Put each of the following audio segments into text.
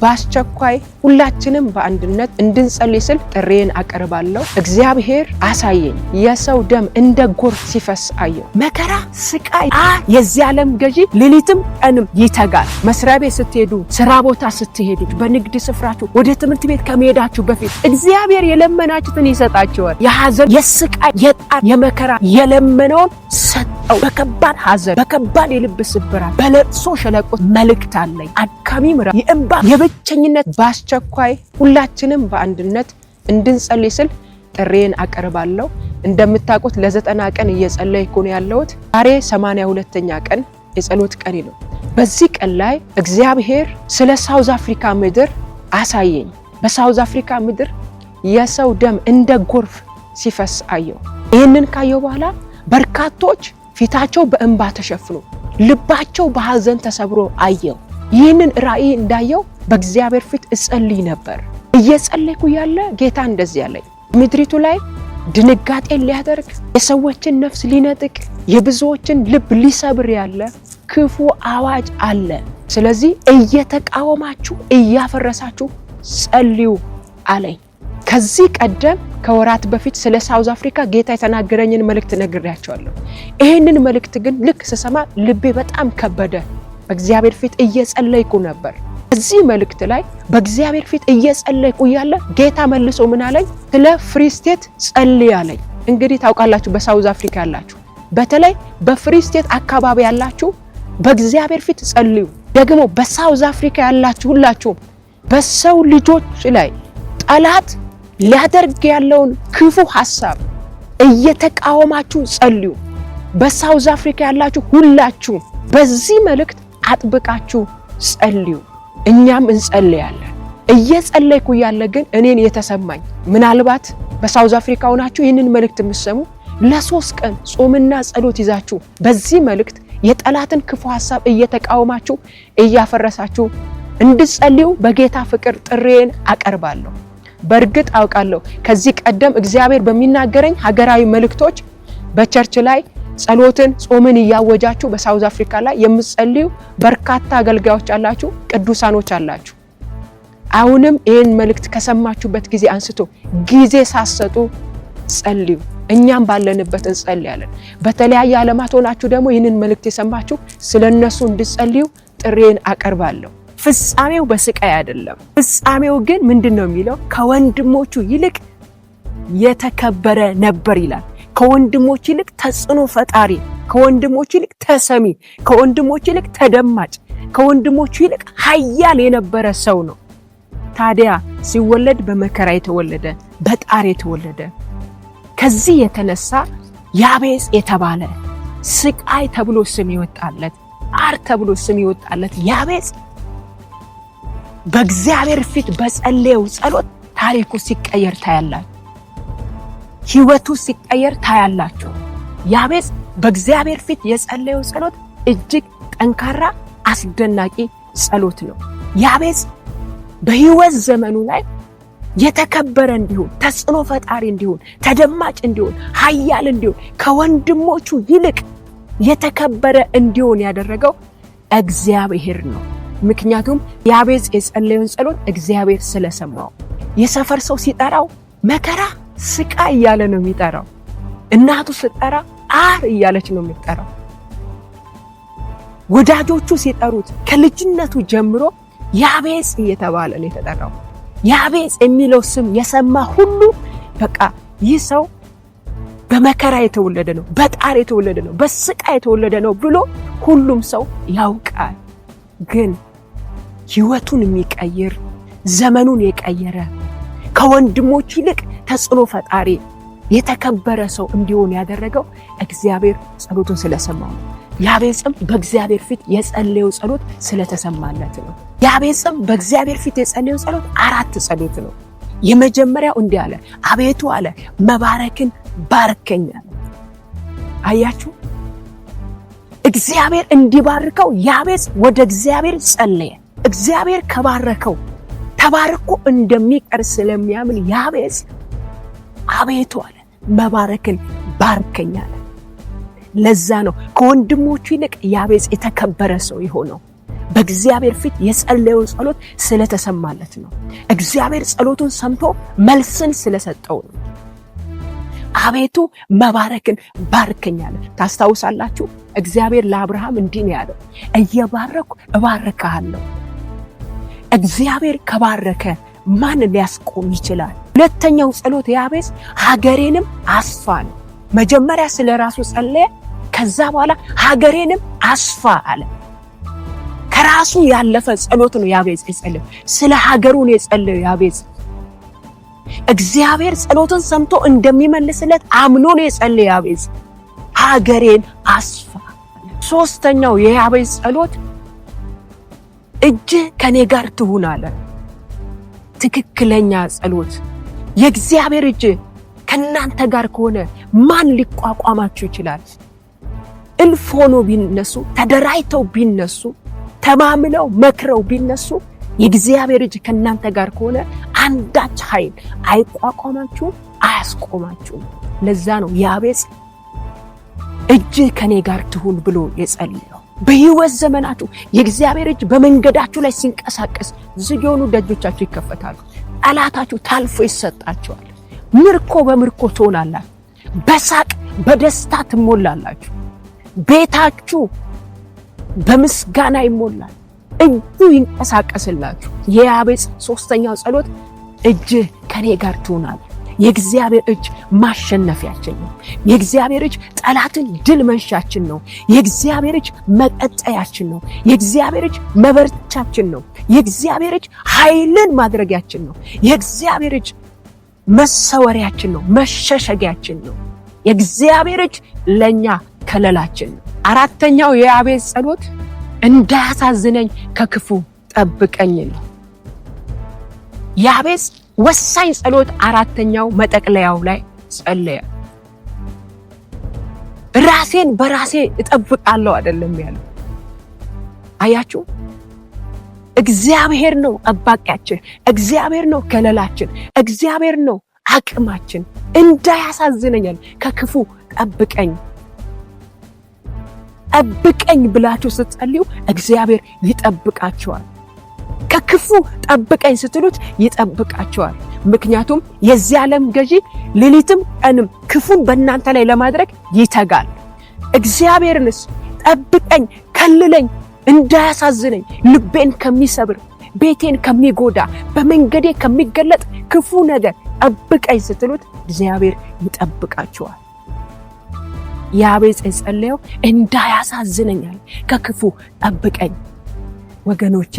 በአስቸኳይ ሁላችንም በአንድነት እንድንጸልይ ስል ጥሬን አቀርባለሁ። እግዚአብሔር አሳየኝ። የሰው ደም እንደ ጎርፍ ሲፈስ አየሁ። መከራ፣ ስቃይ፣ የዚህ ዓለም ገዢ ሌሊትም ቀንም ይተጋል። መስሪያ ቤት ስትሄዱ፣ ስራ ቦታ ስትሄዱ፣ በንግድ ስፍራችሁ፣ ወደ ትምህርት ቤት ከመሄዳችሁ በፊት እግዚአብሔር የለመናችሁትን ይሰጣችኋል። የሐዘን፣ የስቃይ፣ የጣር፣ የመከራ የለመነውን ሰጠው። በከባድ ሐዘን፣ በከባድ የልብ ስብራት፣ በለቅሶ ሸለቆ መልእክት አለኝ። አድካሚ ምራ፣ የእንባ፣ የብቸኝነት በአስቸኳይ ሁላችንም በአንድነት እንድንጸልይ ስል ጥሬን አቀርባለሁ። እንደምታውቁት ለ90 ቀን እየጸለይኩ ነው ያለሁት። ዛሬ 82ኛ ቀን የጸሎት ቀን ነው። በዚህ ቀን ላይ እግዚአብሔር ስለ ሳውዝ አፍሪካ ምድር አሳየኝ። በሳውዝ አፍሪካ ምድር የሰው ደም እንደ ጎርፍ ሲፈስ አየሁ። ይህንን ካየሁ በኋላ በርካቶች ፊታቸው በእንባ ተሸፍኖ ልባቸው በሐዘን ተሰብሮ አየሁ። ይህንን ራእይ እንዳየው በእግዚአብሔር ፊት እጸልይ ነበር። እየጸለይኩ ያለ ጌታ እንደዚህ ያለኝ፣ ምድሪቱ ላይ ድንጋጤን ሊያደርግ፣ የሰዎችን ነፍስ ሊነጥቅ፣ የብዙዎችን ልብ ሊሰብር ያለ ክፉ አዋጅ አለ። ስለዚህ እየተቃወማችሁ እያፈረሳችሁ ጸልዩ አለኝ። ከዚህ ቀደም ከወራት በፊት ስለ ሳውዝ አፍሪካ ጌታ የተናገረኝን መልእክት ነግሬያቸዋለሁ። ይህንን መልእክት ግን ልክ ስሰማ ልቤ በጣም ከበደ። በእግዚአብሔር ፊት እየጸለይኩ ነበር። እዚህ መልእክት ላይ በእግዚአብሔር ፊት እየጸለይኩ ያለ ጌታ መልሶ ምን አለኝ? ስለ ፍሪ ስቴት ጸልይ አለኝ። እንግዲህ ታውቃላችሁ፣ በሳውዝ አፍሪካ ያላችሁ፣ በተለይ በፍሪ ስቴት አካባቢ ያላችሁ በእግዚአብሔር ፊት ጸልዩ። ደግሞ በሳውዝ አፍሪካ ያላችሁ ሁላችሁ በሰው ልጆች ላይ ጠላት ሊያደርግ ያለውን ክፉ ሐሳብ እየተቃወማችሁ ጸልዩ። በሳውዝ አፍሪካ ያላችሁ ሁላችሁ በዚህ መልእክት አጥብቃችሁ ጸልዩ። እኛም እንጸልያለን። እየጸለይኩ ያለ ግን እኔን የተሰማኝ፣ ምናልባት በሳውዝ አፍሪካ ሆናችሁ ይህንን መልእክት የምትሰሙ ለ3 ቀን ጾምና ጸሎት ይዛችሁ በዚህ መልእክት የጠላትን ክፉ ሐሳብ እየተቃወማችሁ እያፈረሳችሁ እንድጸልዩ በጌታ ፍቅር ጥሬን አቀርባለሁ። በእርግጥ አውቃለሁ ከዚህ ቀደም እግዚአብሔር በሚናገረኝ ሀገራዊ መልእክቶች በቸርች ላይ ጸሎትን፣ ጾምን እያወጃችሁ በሳውዝ አፍሪካ ላይ የምትጸልዩ በርካታ አገልጋዮች አላችሁ፣ ቅዱሳኖች አላችሁ። አሁንም ይህን መልእክት ከሰማችሁበት ጊዜ አንስቶ ጊዜ ሳሰጡ ጸልዩ። እኛም ባለንበት እንጸልያለን። በተለያየ ዓለማት ሆናችሁ ደግሞ ይህንን መልእክት የሰማችሁ ስለነሱ እንድጸልዩ ጥሬን አቀርባለሁ። ፍጻሜው በስቃይ አይደለም። ፍጻሜው ግን ምንድነው የሚለው? ከወንድሞቹ ይልቅ የተከበረ ነበር ይላል። ከወንድሞች ይልቅ ተጽዕኖ ፈጣሪ፣ ከወንድሞች ይልቅ ተሰሚ፣ ከወንድሞች ይልቅ ተደማጭ፣ ከወንድሞቹ ይልቅ ኃያል የነበረ ሰው ነው። ታዲያ ሲወለድ በመከራ የተወለደ፣ በጣር የተወለደ፣ ከዚህ የተነሳ ያቤጽ የተባለ ስቃይ ተብሎ ስም ይወጣለት፣ ጣር ተብሎ ስም ይወጣለት ያቤጽ በእግዚአብሔር ፊት በጸለየው ጸሎት ታሪኩ ሲቀየር ታያላችሁ። ሕይወቱ ሲቀየር ታያላችሁ። ያቤጽ በእግዚአብሔር ፊት የጸለየው ጸሎት እጅግ ጠንካራ አስደናቂ ጸሎት ነው። ያቤጽ በሕይወት ዘመኑ ላይ የተከበረ እንዲሆን፣ ተጽዕኖ ፈጣሪ እንዲሆን፣ ተደማጭ እንዲሆን፣ ኃያል እንዲሆን፣ ከወንድሞቹ ይልቅ የተከበረ እንዲሆን ያደረገው እግዚአብሔር ነው። ምክንያቱም ያቤጽ የጸለየውን ጸሎት እግዚአብሔር ስለሰማው። የሰፈር ሰው ሲጠራው መከራ፣ ስቃይ እያለ ነው የሚጠራው። እናቱ ስትጠራ ጣር እያለች ነው የሚጠራው። ወዳጆቹ ሲጠሩት ከልጅነቱ ጀምሮ ያቤጽ እየተባለ ነው የተጠራው። ያቤጽ የሚለው ስም የሰማ ሁሉ በቃ ይህ ሰው በመከራ የተወለደ ነው፣ በጣር የተወለደ ነው፣ በስቃይ የተወለደ ነው ብሎ ሁሉም ሰው ያውቃል። ግን ሕይወቱን የሚቀይር ዘመኑን የቀየረ ከወንድሞች ይልቅ ተጽዕኖ ፈጣሪ የተከበረ ሰው እንዲሆን ያደረገው እግዚአብሔር ጸሎቱን ስለሰማው ነው። ያቤጽም በእግዚአብሔር ፊት የጸለየው ጸሎት ስለተሰማለት ነው። ያቤጽም በእግዚአብሔር ፊት የጸለየው ጸሎት 4 ጸሎት ነው። የመጀመሪያው እንዲህ አለ፣ አቤቱ አለ መባረክን ባርከኝ አለ። አያችሁ፣ እግዚአብሔር እንዲባርከው ያቤጽ ወደ እግዚአብሔር ጸለየ። እግዚአብሔር ከባረከው ተባርኮ እንደሚቀር ስለሚያምን ያቤጽ አቤቱ አለ መባረክን ባርከኝ አለ። ለዛ ነው ከወንድሞቹ ይልቅ ያቤጽ የተከበረ ሰው የሆነው። በእግዚአብሔር ፊት የጸለየው ጸሎት ስለተሰማለት ነው። እግዚአብሔር ጸሎቱን ሰምቶ መልስን ስለሰጠው ነው። አቤቱ መባረክን ባርከኝ አለ። ታስታውሳላችሁ? እግዚአብሔር ለአብርሃም እንዲህ ነው ያለው፣ እየባረኩ እባርክሃለሁ። እግዚአብሔር ከባረከ ማን ሊያስቆም ይችላል? ሁለተኛው ጸሎት ያቤጽ ሀገሬንም አስፋ ነው። መጀመሪያ ስለ ራሱ ጸለየ፣ ከዛ በኋላ ሀገሬንም አስፋ አለ። ከራሱ ያለፈ ጸሎት ነው ያቤጽ የጸለየው። ስለ ሀገሩ ነው የጸለየው ያቤጽ። እግዚአብሔር ጸሎትን ሰምቶ እንደሚመልስለት አምኖ ነው የጸለየው ያቤጽ። ሀገሬን አስፋ። ሶስተኛው የያቤጽ ጸሎት እጅ ከኔ ጋር ትሁን አለ። ትክክለኛ ጸሎት። የእግዚአብሔር እጅ ከናንተ ጋር ከሆነ ማን ሊቋቋማችሁ ይችላል? እልፍ ሆኖ ቢነሱ፣ ተደራጅተው ቢነሱ፣ ተማምለው መክረው ቢነሱ፣ የእግዚአብሔር እጅ ከናንተ ጋር ከሆነ አንዳች ኃይል አይቋቋማችሁም፣ አያስቆማችሁም። ለዛ ነው ያቤጽ እጅ ከኔ ጋር ትሁን ብሎ የጸለየው። በሕይወት ዘመናችሁ የእግዚአብሔር እጅ በመንገዳችሁ ላይ ሲንቀሳቀስ ዝግ የሆኑ ደጆቻችሁ ይከፈታሉ። ጠላታችሁ ታልፎ ይሰጣችኋል። ምርኮ በምርኮ ትሆናላችሁ። በሳቅ በደስታ ትሞላላችሁ። ቤታችሁ በምስጋና ይሞላል። እጁ ይንቀሳቀስላችሁ። የያቤጽ ሶስተኛው ጸሎት እጅ ከኔ ጋር ትሆናል። የእግዚአብሔር እጅ ማሸነፊያችን ነው። የእግዚአብሔር እጅ ጠላትን ድል መንሻችን ነው። የእግዚአብሔር እጅ መቀጠያችን ነው። የእግዚአብሔር እጅ መበርቻችን ነው። የእግዚአብሔር እጅ ኃይልን ማድረጊያችን ነው። የእግዚአብሔር እጅ መሰወሪያችን ነው፣ መሸሸጊያችን ነው። የእግዚአብሔር እጅ ለኛ ከለላችን ነው። አራተኛው የያቤጽ ጸሎት እንዳያሳዝነኝ ከክፉ ጠብቀኝ ነው። ያቤጽ ወሳኝ ጸሎት አራተኛው መጠቅለያው ላይ ጸለየ። ራሴን በራሴ እጠብቃለሁ አይደለም ያለው። አያችሁ? እግዚአብሔር ነው ጠባቂያችን፣ እግዚአብሔር ነው ከለላችን፣ እግዚአብሔር ነው አቅማችን። እንዳያሳዝነኛል ከክፉ ጠብቀኝ ጠብቀኝ ብላችሁ ስትጸልዩ እግዚአብሔር ይጠብቃችኋል። ከክፉ ጠብቀኝ ስትሉት ይጠብቃችኋል። ምክንያቱም የዚህ ዓለም ገዢ ሌሊትም ቀንም ክፉን በእናንተ ላይ ለማድረግ ይተጋል። እግዚአብሔርንስ ጠብቀኝ፣ ከልለኝ፣ እንዳያሳዝነኝ፣ ልቤን ከሚሰብር፣ ቤቴን ከሚጎዳ፣ በመንገዴ ከሚገለጥ ክፉ ነገር ጠብቀኝ ስትሉት እግዚአብሔር ይጠብቃችኋል። ያቤጽ የጸለየው እንዳያሳዝነኛል ከክፉ ጠብቀኝ። ወገኖቼ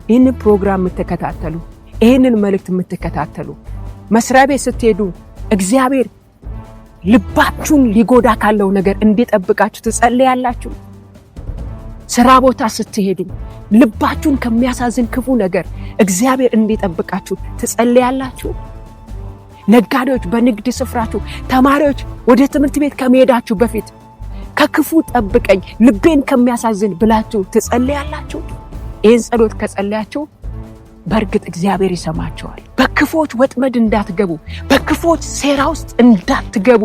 ይህንን ፕሮግራም የምትከታተሉ፣ ይህንን መልእክት የምትከታተሉ፣ መስሪያ ቤት ስትሄዱ እግዚአብሔር ልባችሁን ሊጎዳ ካለው ነገር እንዲጠብቃችሁ ትጸልያላችሁ? ስራ ቦታ ስትሄዱ ልባችሁን ከሚያሳዝን ክፉ ነገር እግዚአብሔር እንዲጠብቃችሁ ትጸልያላችሁ? ነጋዴዎች በንግድ ስፍራችሁ፣ ተማሪዎች ወደ ትምህርት ቤት ከመሄዳችሁ በፊት ከክፉ ጠብቀኝ ልቤን ከሚያሳዝን ብላችሁ ትጸልያላችሁ? ይህን ጸሎት ከጸለያችሁ በእርግጥ እግዚአብሔር ይሰማችኋል። በክፎች ወጥመድ እንዳትገቡ፣ በክፎች ሴራ ውስጥ እንዳትገቡ፣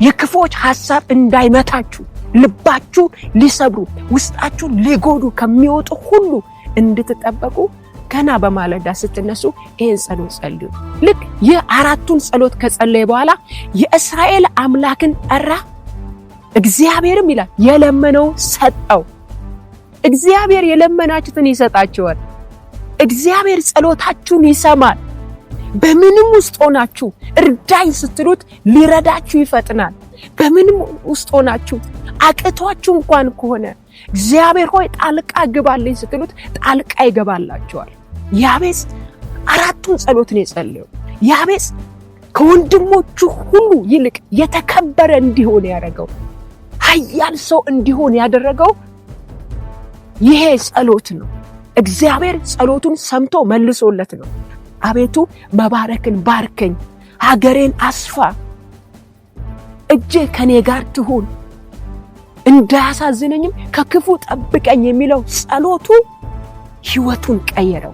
የክፎች ሐሳብ እንዳይመታችሁ፣ ልባችሁ ሊሰብሩ ውስጣችሁ ሊጎዱ ከሚወጡ ሁሉ እንድትጠበቁ ገና በማለዳ ስትነሱ ይህን ጸሎት ጸልዩ። ልክ ይህ አራቱን ጸሎት ከጸለየ በኋላ የእስራኤል አምላክን ጠራ። እግዚአብሔርም ይላል የለመነው ሰጠው። እግዚአብሔር የለመናችሁትን ይሰጣችኋል። እግዚአብሔር ጸሎታችሁን ይሰማል። በምንም ውስጥ ሆናችሁ እርዳኝ ስትሉት ሊረዳችሁ ይፈጥናል። በምንም ውስጥ ሆናችሁ አቅቷችሁ እንኳን ከሆነ እግዚአብሔር ሆይ ጣልቃ ግባልኝ ስትሉት ጣልቃ ይገባላችኋል። ያቤጽ አራቱን ጸሎት ነው የጸለየው። ያቤጽ ከወንድሞቹ ሁሉ ይልቅ የተከበረ እንዲሆን ያደረገው፣ ኃያል ሰው እንዲሆን ያደረገው ይሄ ጸሎት ነው። እግዚአብሔር ጸሎቱን ሰምቶ መልሶለት ነው። አቤቱ መባረክን ባርከኝ፣ ሀገሬን አስፋ፣ እጄ ከኔ ጋር ትሁን፣ እንዳያሳዝነኝም ከክፉ ጠብቀኝ የሚለው ጸሎቱ ሕይወቱን ቀየረው።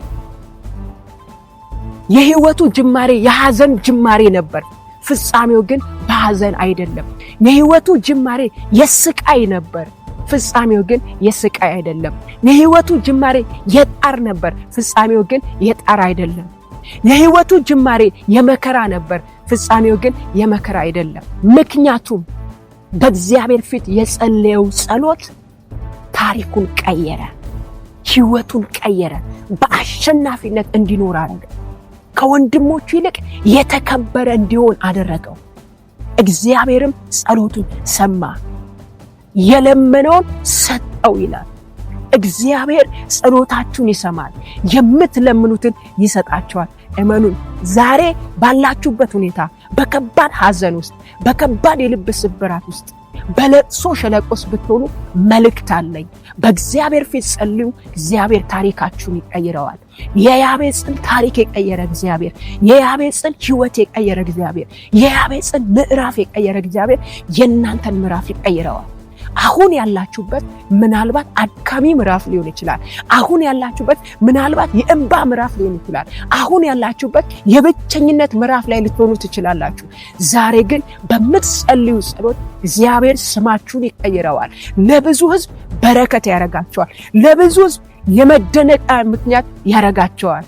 የሕይወቱ ጅማሬ የሐዘን ጅማሬ ነበር። ፍጻሜው ግን በሐዘን አይደለም። የሕይወቱ ጅማሬ የስቃይ ነበር። ፍጻሜው ግን የስቃይ አይደለም። የህይወቱ ጅማሬ የጣር ነበር፣ ፍጻሜው ግን የጣር አይደለም። የህይወቱ ጅማሬ የመከራ ነበር፣ ፍጻሜው ግን የመከራ አይደለም። ምክንያቱም በእግዚአብሔር ፊት የጸለየው ጸሎት ታሪኩን ቀየረ፣ ህይወቱን ቀየረ፣ በአሸናፊነት እንዲኖር አደረገ። ከወንድሞቹ ይልቅ የተከበረ እንዲሆን አደረገው። እግዚአብሔርም ጸሎቱን ሰማ፣ የለመነውን ሰጠው ይላል። እግዚአብሔር ጸሎታችሁን ይሰማል፣ የምትለምኑትን ይሰጣችኋል። እመኑን። ዛሬ ባላችሁበት ሁኔታ በከባድ ሐዘን ውስጥ፣ በከባድ የልብ ስብራት ውስጥ፣ በለቅሶ ሸለቆስ ብትሆኑ መልእክት አለኝ። በእግዚአብሔር ፊት ጸልዩ፣ እግዚአብሔር ታሪካችሁን ይቀይረዋል። የያቤጽን ታሪክ የቀየረ እግዚአብሔር፣ የያቤጽን ህይወት የቀየረ እግዚአብሔር፣ የያቤጽን ምዕራፍ የቀየረ እግዚአብሔር የእናንተን ምዕራፍ ይቀይረዋል። አሁን ያላችሁበት ምናልባት አድካሚ ምዕራፍ ሊሆን ይችላል። አሁን ያላችሁበት ምናልባት የእንባ ምዕራፍ ሊሆን ይችላል። አሁን ያላችሁበት የብቸኝነት ምዕራፍ ላይ ልትሆኑ ትችላላችሁ። ዛሬ ግን በምትጸልዩ ጸሎት እግዚአብሔር ስማችሁን ይቀይረዋል። ለብዙ ህዝብ በረከት ያረጋቸዋል። ለብዙ ህዝብ የመደነቂያ ምክንያት ያረጋቸዋል።